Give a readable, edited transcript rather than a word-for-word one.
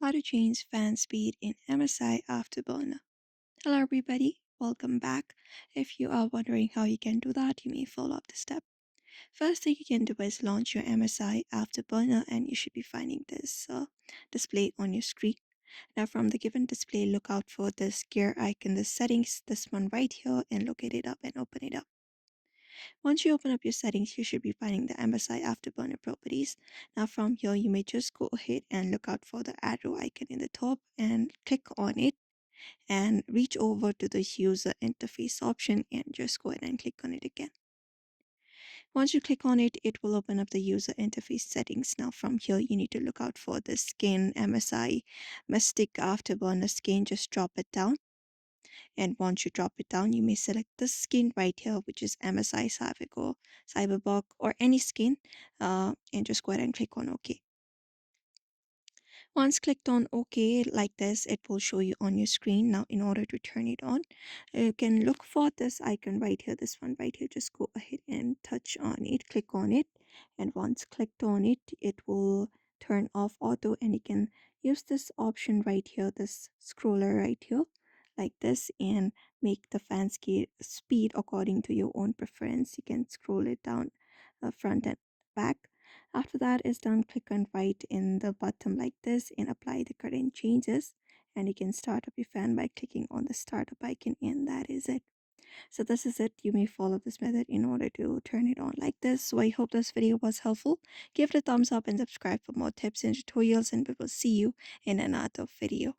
How to change fan speed in MSI Afterburner. Hello everybody, welcome back. If you are wondering how you can do that, you may follow up the step. First thing you can do is launch your MSI Afterburner and you should be finding this display on your screen. Now from the given display, look out for this gear icon, the settings, this one right here, and locate it up and open it up. Once you open up your settings, you should be finding the MSI Afterburner properties. Now from here, you may just go ahead and look out for the arrow icon in the top and click on it and reach over to the user interface option and just go ahead and click on it again. Once you click on it, it will open up the user interface settings. Now from here, you need to look out for the skin MSI Mystic Afterburner skin. Just drop it down. And once you drop it down, you may select the skin right here, which is MSI Cybergo, Cyberbug, or any skin, and just go ahead and click on OK. Once clicked on OK like this, it will show you on your screen. Now, in order to turn it on, you can look for this icon right here, this one right here. Just go ahead and touch on it, click on it. And once clicked on it, it will turn off auto and you can use this option right here, this scroller right here, like this, and make the fan speed according to your own preference. You can scroll it down front and back. After that is done, click on right in the bottom like this and apply the current changes. And you can start up your fan by clicking on the startup icon, and that is it. So this is it. You may follow this method in order to turn it on like this. So I hope this video was helpful. Give it a thumbs up and subscribe for more tips and tutorials, and we will see you in another video.